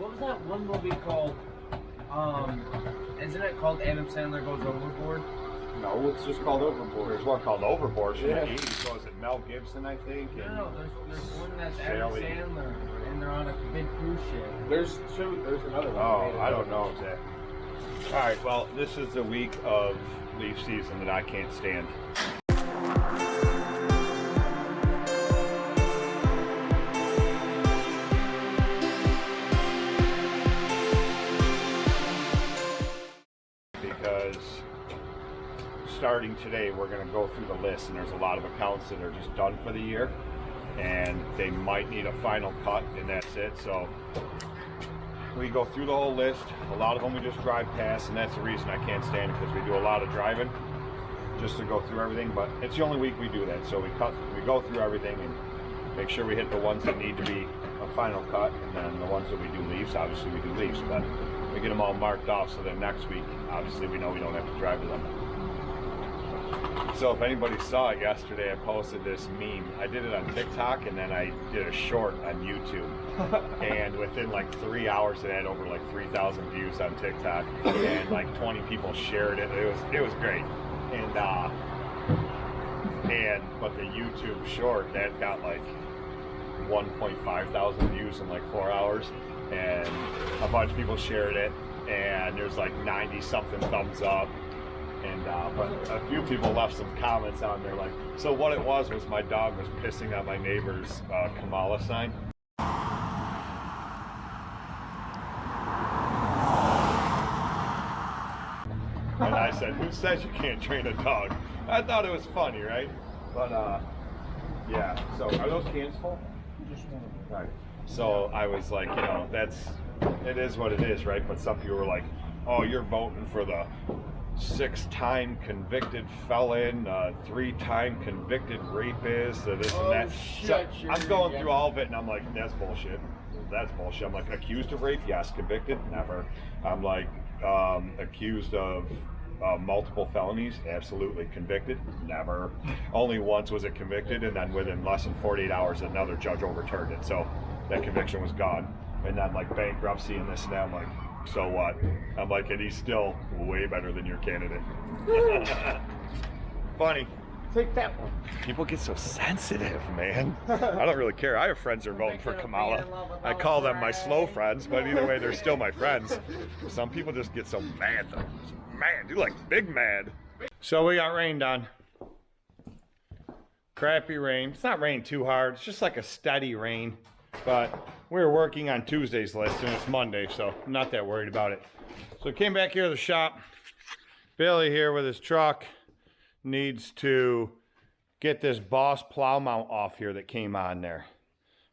what was that one movie called? Isn't it called Adam Sandler Goes Overboard? No, it's just called Overboard. There's one called Overboard from Yeah. the 80s. Was it Mel Gibson, I think? No, there's one that's Adam Sally. Sandler, and they're on a big cruise ship. There's two. There's another one. Oh, I don't know exactly. All right, well, this is the week of leaf season that I can't stand. Because starting today, we're going to go through the list, and there's a lot of accounts that are just done for the year, and they might need a final cut, and that's it. So we go through the whole list. A lot of them we just drive past, and that's the reason I can't stand it, because we do a lot of driving just to go through everything. But it's the only week we do that, so we go through everything and make sure we hit the ones that need to be a final cut, and then the ones that we do leaves, obviously we do leaves, but we get them all marked off so that next week, obviously, we know we don't have to drive to them. So if anybody saw it yesterday, I posted this meme. I did it on TikTok, and then I did a short on YouTube. And within like 3 hours, it had over like 3,000 views on TikTok, and like 20 people shared it. It was great. But the YouTube short, that got like 1.5 thousand views in like 4 hours, and a bunch of people shared it, and there's like 90 something thumbs up, and but a few people left some comments on there, like, so what it was my dog was pissing on my neighbor's Kamala sign. And I said, who says you can't train a dog? I thought it was funny, right? But yeah, so are those cans full? Just one. Right. So I was like, you know, it is what it is, right? But some people were like, oh, you're voting for the 6-time convicted felon, 3-time convicted rapist, this and that. Shit, so I'm going through all of it, and I'm like, that's bullshit. That's bullshit. I'm like, accused of rape? Yes. Convicted? Never. I'm like, accused of multiple felonies? Absolutely. Convicted? Never. Only once was it convicted, and then within less than 48 hours, another judge overturned it. So that conviction was gone. And then like bankruptcy and this and that, I'm like, so what? I'm like, and he's still way better than your candidate. Funny. Take that one. People get so sensitive, man. I don't really care. I have friends who are voting for Kamala. I call them my slow friends, but either way, they're still my friends. Some people just get so mad, though. Man, dude, like big mad. So we got rained on. Crappy rain. It's not raining too hard. It's just like a steady rain. But we were working on Tuesday's list, and it's Monday, so I'm not that worried about it. So I came back here to the shop. Billy here with his truck needs to get this Boss plow mount off here that came on there,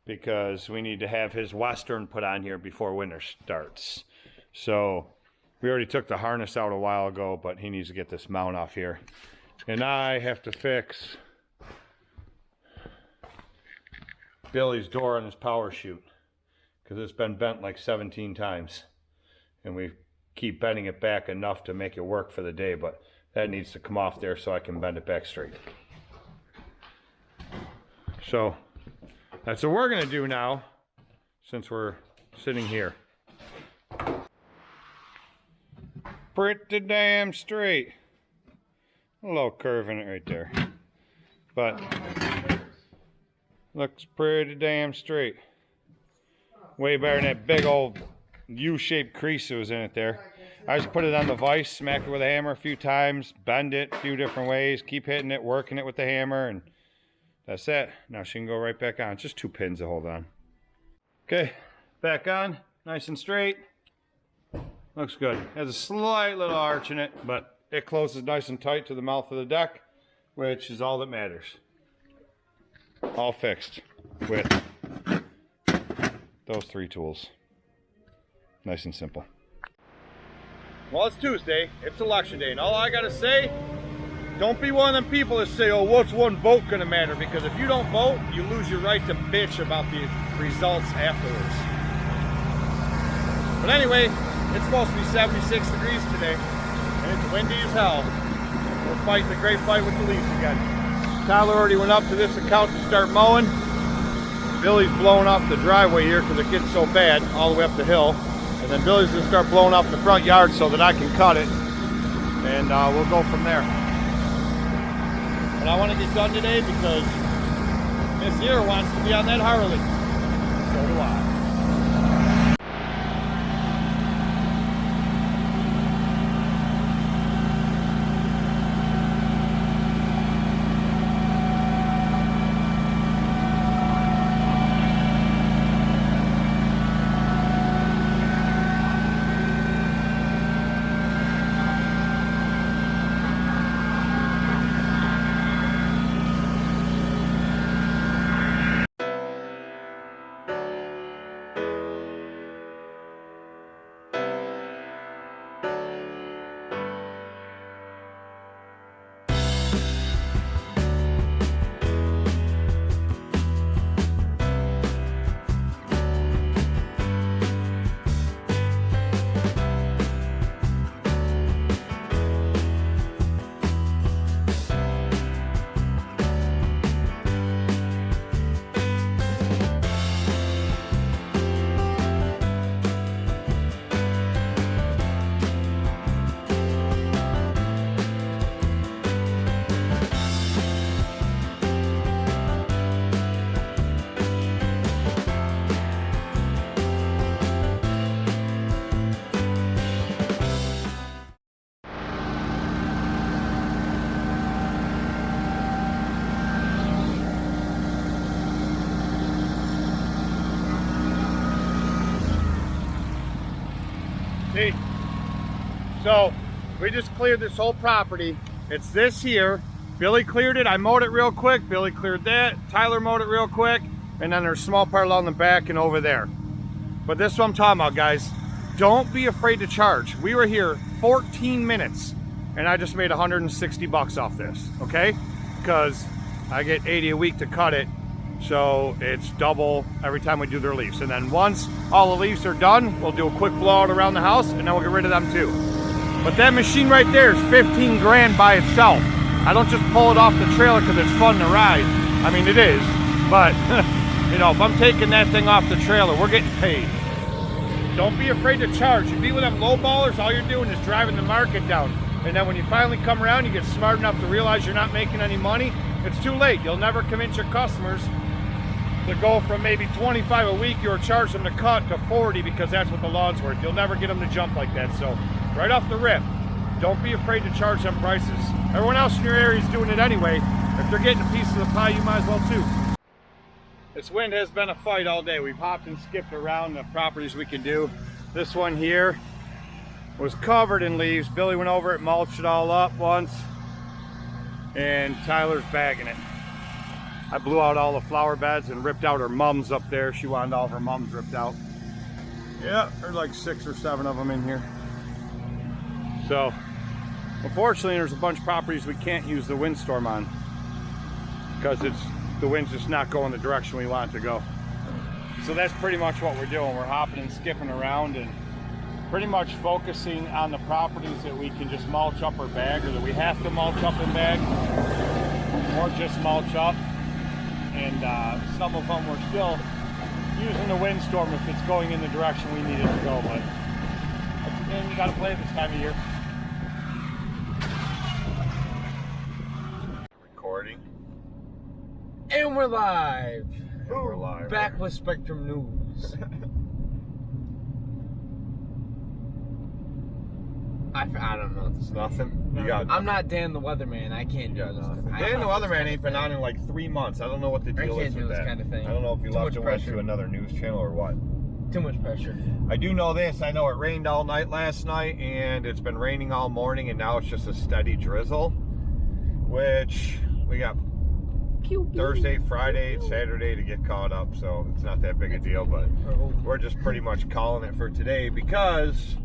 because we need to have his Western put on here before winter starts. So we already took the harness out a while ago, but he needs to get this mount off here. And I have to fix Billy's door on his power chute, because it's been bent like 17 times, and we keep bending it back enough to make it work for the day, but that needs to come off there so I can bend it back straight. So that's what we're gonna do now, since we're sitting here. Pretty damn straight. A little curve in it right there, but looks pretty damn straight. Way better than that big old U-shaped crease that was in it there. I just put it on the vise, smack it with a hammer a few times, bend it a few different ways, keep hitting it, working it with the hammer, and that's it. Now she can go right back on. It's just 2 pins to hold on. Okay, back on, nice and straight. Looks good. Has a slight little arch in it, but it closes nice and tight to the mouth of the deck, which is all that matters. All fixed with those 3 tools. Nice and simple. Well, it's Tuesday, it's election day, and all I gotta say, don't be one of them people that say, oh, what's one vote gonna matter? Because if you don't vote, you lose your right to bitch about the results afterwards. But anyway, it's supposed to be 76 degrees today, and it's windy as hell. We're fighting the great fight with the leaves again. Tyler already went up to this account to start mowing. Billy's blowing off the driveway here because it gets so bad all the way up the hill. And then Billy's gonna start blowing off the front yard so that I can cut it. And we'll go from there. But I want to get done today because Miss here wants to be on that Harley. So do I. See, so we just cleared this whole property. It's this here. Billy cleared it. I mowed it real quick. Billy cleared that. Tyler mowed it real quick. And then there's a small part along the back and over there. But this is what I'm talking about, guys. Don't be afraid to charge. We were here 14 minutes and I just made 160 bucks off this, okay? Because I get 80 a week to cut it. So it's double every time we do their leaves. And then once all the leaves are done, we'll do a quick blowout around the house and then we'll get rid of them too. But that machine right there is 15 grand by itself. I don't just pull it off the trailer because it's fun to ride. I mean, it is, but you know, if I'm taking that thing off the trailer, we're getting paid. Don't be afraid to charge. You be with them low ballers, all you're doing is driving the market down. And then when you finally come around, you get smart enough to realize you're not making any money, it's too late. You'll never convince your customers to go from maybe 25 a week you were charged them to cut to 40 because that's what the law's worth. You'll never get them to jump like that. So right off the rip, don't be afraid to charge them prices. Everyone else in your area is doing it anyway. If they're getting a piece of the pie, you might as well too. This wind has been a fight all day. We've hopped and skipped around the properties we can do. This one here was covered in leaves. Billy went over it, mulched it all up once, and Tyler's bagging it. I blew out all the flower beds and ripped out her mums up there. She wanted all of her mums ripped out. Yeah, there's like 6 or 7 of them in here. So, unfortunately, there's a bunch of properties we can't use the windstorm on because the wind's just not going the direction we want it to go. So that's pretty much what we're doing. We're hopping and skipping around and pretty much focusing on the properties that we can just mulch up or bag, or that we have to mulch up and bag, or just mulch up. And some of them we're still using the windstorm if it's going in the direction we need it to go. But again, you got to play it this time of year. Recording. And we're live. And we're live. Back with Spectrum News. I don't know. It's nothing. You got. I'm not Dan the Weatherman. I can't do this. Dan the Weatherman ain't been on in like 3 months. I don't know what the deal is with that. Kind of thing. I don't know if you left and went pressure. to another news channel or what. Too much pressure. I do know this. I know it rained all night last night, and it's been raining all morning, and now it's just a steady drizzle. Which we got Thursday, Friday, and Saturday to get caught up, so it's not that big a deal. But we're just pretty much calling it for today because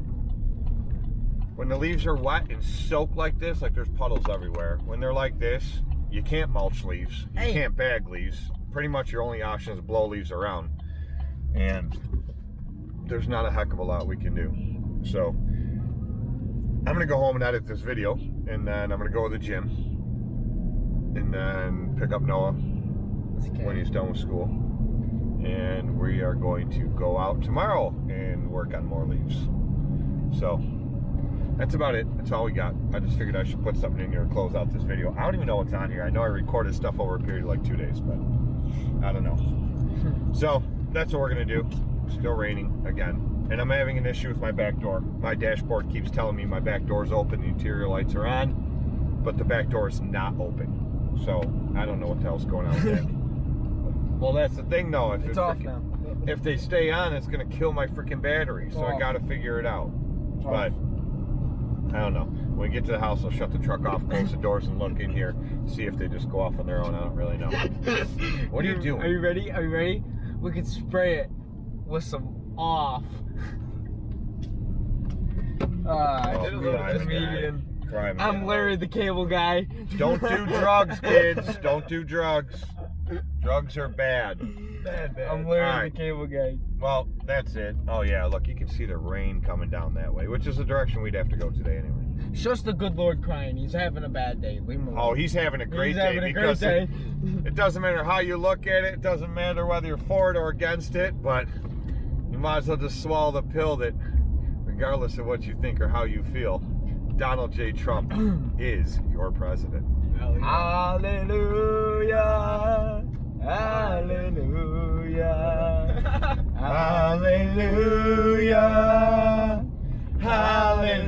when the leaves are wet and soaked like this, like there's puddles everywhere. When they're like this, you can't mulch leaves. You can't bag leaves. Pretty much your only option is blow leaves around. And there's not a heck of a lot we can do. So I'm gonna go home and edit this video, and then I'm gonna go to the gym, and then pick up Noah when he's done with school. and we are going to go out tomorrow and work on more leaves. So that's about it. That's all we got. I just figured I should put something in here to close out this video. I don't even know what's on here. I know I recorded stuff over a period of like 2 days, but I don't know. So that's what we're gonna do. Still raining again, and I'm having an issue with my back door. My dashboard keeps telling me my back door's open, the interior lights are on, but the back door is not open. So I don't know what the hell's going on with that. Well, that's the thing though. It's off now. If they stay on, it's gonna kill my freaking battery. So I gotta figure it out. But I don't know. When we get to the house, I'll shut the truck off, close the doors, and look in here, see if they just go off on their own. I don't really know. What are you doing? Are you ready? Are you ready? We could spray it with some off. Comedian. I'm Larry the Cable Guy. Don't do drugs, kids. Don't do drugs. Drugs are bad. Bad. I'm Larry the Cable Guy. Well, that's it. Oh yeah, look, you can see the rain coming down that way, which is the direction we'd have to go today anyway. It's just the good Lord crying. He's having a bad day. Leave him alone. Oh, he's having a great day because it doesn't matter how you look at it. It doesn't matter whether you're for it or against it, but you might as well just swallow the pill that regardless of what you think or how you feel, Donald J. Trump is your president. Hallelujah. Hallelujah. Hallelujah. Hallelujah.